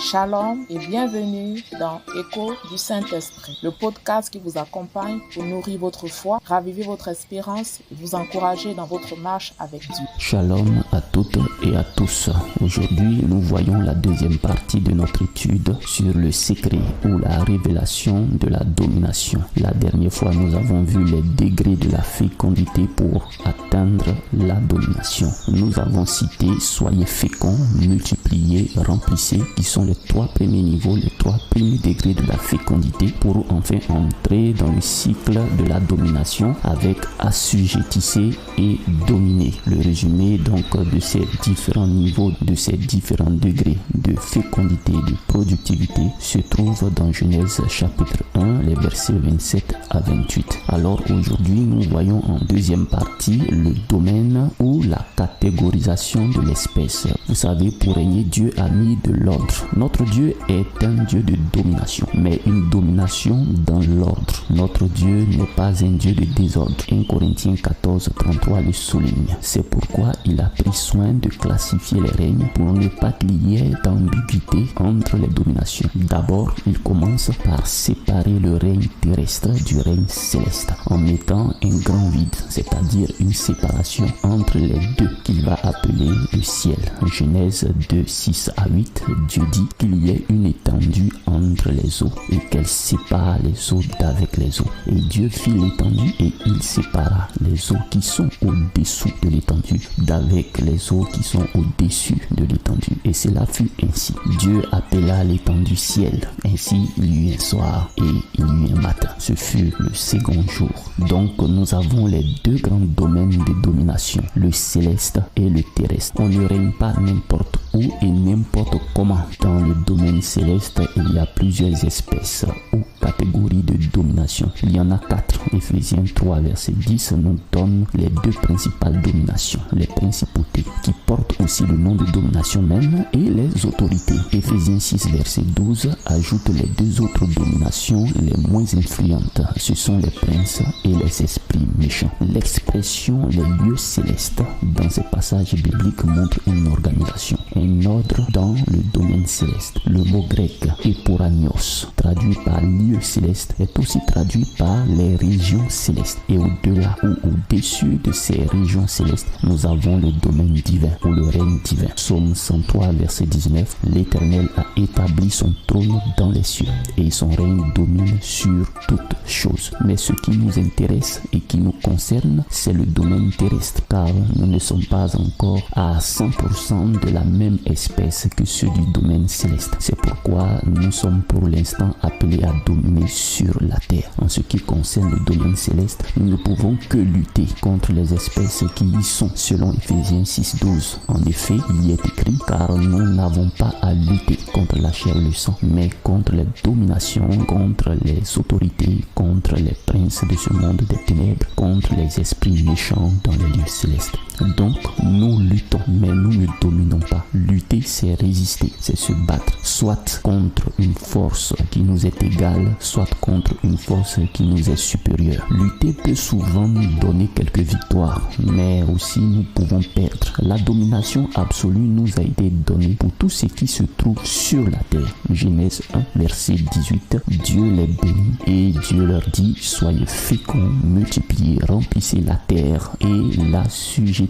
Shalom et bienvenue dans Écho du Saint-Esprit, le podcast qui vous accompagne pour nourrir votre foi, raviver votre espérance et vous encourager dans votre marche avec Dieu. Shalom à toutes et à tous. Aujourd'hui, nous voyons la deuxième partie de notre étude sur le secret ou la révélation de la domination. La dernière fois, nous avons vu les degrés de la fécondité pour atteindre la domination. Nous avons cité « Soyez féconds, multipliez, remplissez » qui sont les trois premiers niveaux, les trois premiers degrés de la fécondité pour enfin entrer dans le cycle de la domination avec assujettissez et dominer. Le résumé donc de ces différents niveaux, de ces différents degrés de fécondité, de productivité se trouve dans Genèse chapitre 1, les versets 27 à 28. Alors aujourd'hui, nous voyons en deuxième partie le domaine ou la catégorisation de l'espèce. Vous savez, pour régner, Dieu a mis de l'ordre. Notre Dieu est un Dieu de domination, mais une domination dans l'ordre. Notre Dieu n'est pas un Dieu de désordre. 1 Corinthiens 14, 33 le souligne. C'est pourquoi il a pris soin de classifier les règnes pour ne pas qu'il y ait d'ambiguïté entre les dominations. D'abord, il commence par séparer le règne terrestre du règne céleste en mettant un grand vide, c'est-à-dire une séparation entre les deux qu'il va appeler le ciel. Genèse 2, 6 à 8, Dieu dit qu'il y ait une étendue entre les eaux et qu'elle sépare les eaux d'avec les eaux. Et Dieu fit l'étendue et il sépara les eaux qui sont au-dessous de l'étendue d'avec les eaux qui sont au-dessus de l'étendue. Et cela fut ainsi. Dieu appela l'étendue ciel. Ainsi il y eut un soir et il y eut un matin. Ce fut le second jour. Donc nous avons les deux grands domaines de domination, le céleste et le terrestre. On ne règne pas n'importe où et n'importe comment. Dans le domaine céleste, il y a plusieurs espèces ou catégories de domination. Il y en a 4. Éphésiens 3, verset 10 nous donne les deux principales dominations, les principautés, qui portent aussi le nom de domination même, et les autorités. Éphésiens 6, verset 12 ajoute les deux autres dominations les moins influentes. Ce sont les princes et les esprits méchants. L'expression les lieux célestes dans ces passages bibliques montre une organisation, un ordre dans le domaine céleste. Le mot grec eporanios, traduit par lieu céleste, est aussi traduit par les régions célestes. Et au-delà ou au-dessus de ces régions célestes, nous avons le domaine divin ou le règne divin. Psaume 103, verset 19, l'Éternel a établi son trône dans les cieux et son règne domine sur toutes choses. Mais ce qui nous intéresse et qui nous concerne, c'est le domaine terrestre, car nous ne sommes pas encore à 100% de la même espèce que ceux du domaine céleste. C'est pourquoi nous sommes pour l'instant appelés à dominer sur la terre. En ce qui concerne le domaine céleste, nous ne pouvons que lutter contre les espèces qui y sont, selon Éphésiens 6, 12. En effet, il y est écrit, car nous n'avons pas à lutter contre la chair et le sang, mais contre les dominations, contre les autorités, contre les princes de ce monde des ténèbres, contre les esprits méchants dans les lieux célestes. Donc, nous luttons, mais nous ne dominons pas. Lutter, c'est résister, c'est se battre, soit contre une force qui nous est égale, soit contre une force qui nous est supérieure. Lutter peut souvent nous donner quelques victoires, mais aussi nous pouvons perdre. La domination absolue nous a été donnée pour tout ce qui se trouve sur la terre. Genèse 1, verset 18, Dieu les bénit et Dieu leur dit, soyez féconds, multipliez, remplissez la terre et la sujettez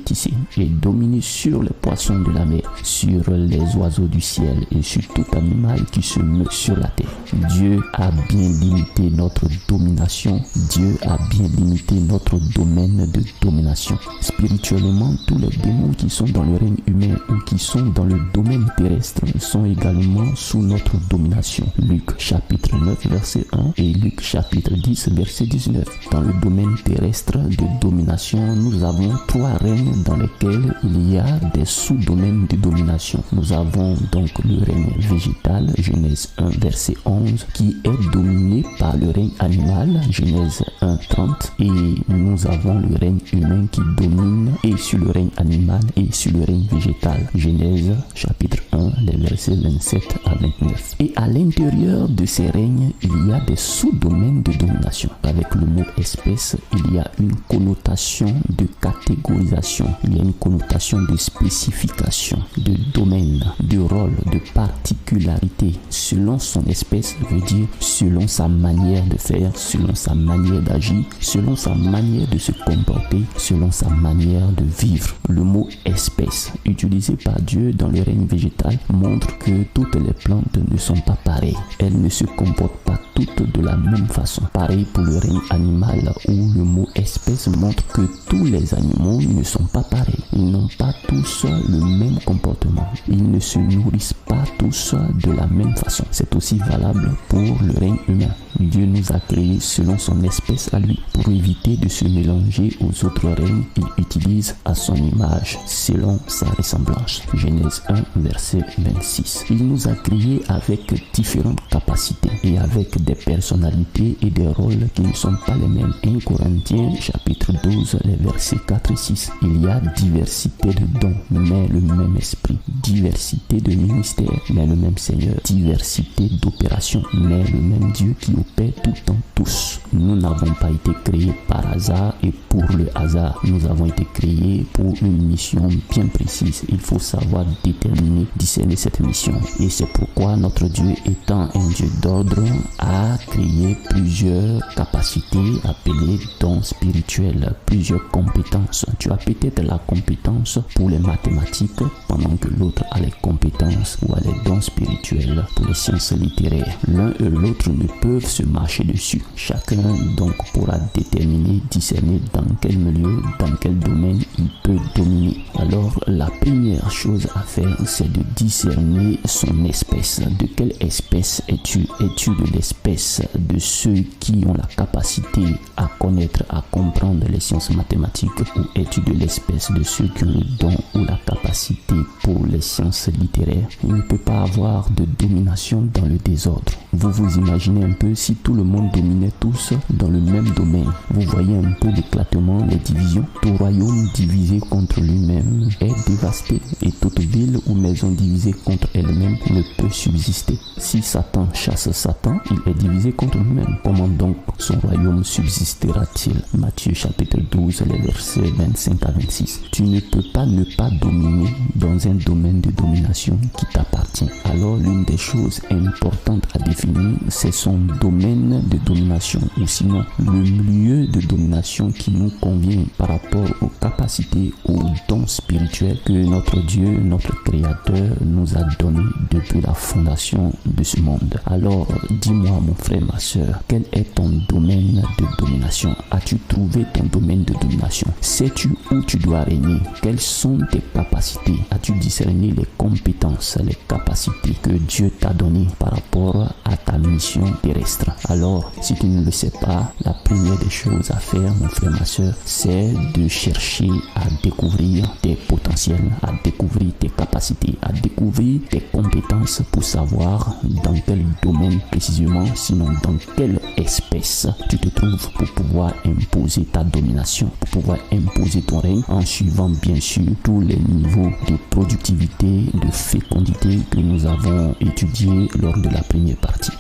et dominez sur les poissons de la mer, sur les oiseaux du ciel et sur tout animal qui se meut sur la terre. Dieu a bien limité notre domination. Dieu a bien limité notre domaine de domination. Spirituellement, tous les démons qui sont dans le règne humain ou qui sont dans le domaine terrestre sont également sous notre domination. Luc chapitre 9 verset 1 et Luc chapitre 10 verset 19. Dans le domaine terrestre de domination, nous avons 3 règnes dans lesquels il y a des sous-domaines de domination. Nous avons donc le règne végétal, Genèse 1 verset 11, qui est dominé par le règne animal, Genèse 1 30, et nous avons le règne humain qui domine et sur le règne animal et sur le règne végétal, Genèse chapitre 1, les versets 27 à 29. Et à l'intérieur de ces règnes, il y a des sous-domaines de domination. Avec le mot espèce, il y a une connotation de catégorisation domination. Il y a une connotation de spécification, de domaine, de rôle, de particularité. Selon son espèce, veut dire selon sa manière de faire, selon sa manière d'agir, selon sa manière de se comporter, selon sa manière de vivre. Le mot espèce, utilisé par Dieu dans le règne végétal, montre que toutes les plantes ne sont pas pareilles. Elles ne se comportent pas toutes de la même façon. Pareil pour le règne animal, où le mot espèce montre que tous les animaux ne sont pas pareils. Ils n'ont pas tous le même comportement. Ils ne se nourrissent pas tous de la même façon. C'est aussi valable pour le règne humain. Dieu nous a créés selon son espèce à lui. Pour éviter de se mélanger aux autres règnes, il utilise à son image, selon sa ressemblance. Genèse 1, verset 26. Il nous a créés avec différentes capacités et avec des personnalités et des rôles qui ne sont pas les mêmes. 1 Corinthiens, chapitre 12, les versets 4 et 6. Il y a diversité de dons, mais le même esprit. Diversité de ministères, mais le même Seigneur. Diversité d'opérations, mais le même Dieu qui opère tout en tous. Nous n'avons pas été créés par hasard et pour le hasard. Nous avons été créés pour une mission bien précise. Il faut savoir déterminer, discerner cette mission. Et c'est pourquoi notre Dieu, étant un Dieu d'ordre, a créé plusieurs capacités appelées dons spirituels, plusieurs compétences. Tu as peut-être la compétence pour les mathématiques, pendant que l'autre a les compétences ou a les dons spirituels pour les sciences littéraires. L'un et l'autre ne peuvent se marcher dessus. Chacun donc pourra déterminer, discerner dans quel milieu, dans quel domaine il peut dominer. Alors la première chose à faire, c'est de discerner son espèce. De quelle espèce es-tu? Es-tu de l'espèce de ceux qui ont la capacité à connaître, à comprendre les sciences mathématiques, ou es-tu de l'espèce de ceux qui ont le don ou la capacité pour les sciences littéraires? Il ne peut pas avoir de domination dans le désordre. Vous vous imaginez un peu si tout le monde dominait tous dans le même domaine. Vous voyez un peu l'éclatement, les divisions. Tout royaume divisé contre lui-même est dévasté et toute ville ou maison divisée contre elle-même ne peut subsister. Si Satan chasse Satan, il est divisé contre lui-même. Comment donc son royaume subsistera-t-il? Matthieu chapitre 12, les versets 25 à 26. Tu ne peux pas ne pas dominer dans un domaine de domination qui t'appartient. Alors l'une des choses importantes à définir, c'est son domaine de domination, ou sinon le milieu de domination qui nous convient par rapport aux capacités, aux dons spirituels que notre Dieu, notre Créateur nous a donnés depuis la fondation de ce monde. Alors dis-moi mon frère, ma soeur, quel est ton domaine de domination? As-tu trouvé ton domaine de domination? Sais-tu où tu dois régner? Quelles sont tes capacités? As-tu discerné les compétences, les capacités que Dieu t'a données par rapport à ta mission terrestre? Alors, si tu ne le sais pas, la première des choses à faire, mon frère, ma soeur, c'est de chercher à découvrir tes potentiels, à découvrir tes capacités, à découvrir tes compétences pour savoir dans quel domaine précisément, sinon dans quelle espèce tu te trouves pour pouvoir imposer ta domination, pour pouvoir imposer ton règne en suivant bien sûr tous les niveaux de productivité, de fécondité que nous avons étudiés lors de la première partie.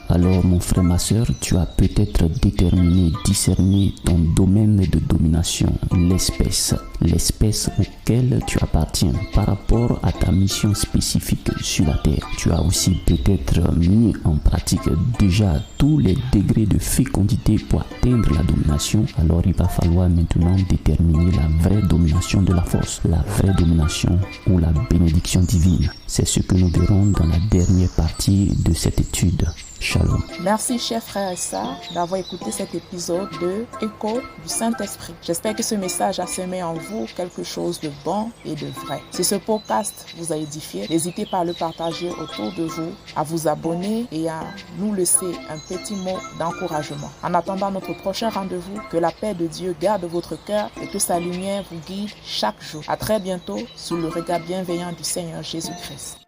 Alors mon frère, ma soeur, tu as peut-être déterminé, discerné ton domaine de domination, l'espèce auquel tu appartiens par rapport à ta mission spécifique sur la terre. Tu as aussi peut-être mis en pratique déjà tous les degrés de fécondité pour atteindre la domination. Alors il va falloir maintenant déterminer la vraie domination de la force, la vraie domination ou la bénédiction divine. C'est ce que nous verrons dans la dernière partie de cette étude. Shalom. Merci chers frères et sœurs d'avoir écouté cet épisode de Écho du Saint-Esprit. J'espère que ce message a semé en vous quelque chose de bon et de vrai. Si ce podcast vous a édifié, n'hésitez pas à le partager autour de vous, à vous abonner et à nous laisser un petit mot d'encouragement. En attendant notre prochain rendez-vous, que la paix de Dieu garde votre cœur et que sa lumière vous guide chaque jour. À très bientôt sous le regard bienveillant du Seigneur Jésus-Christ.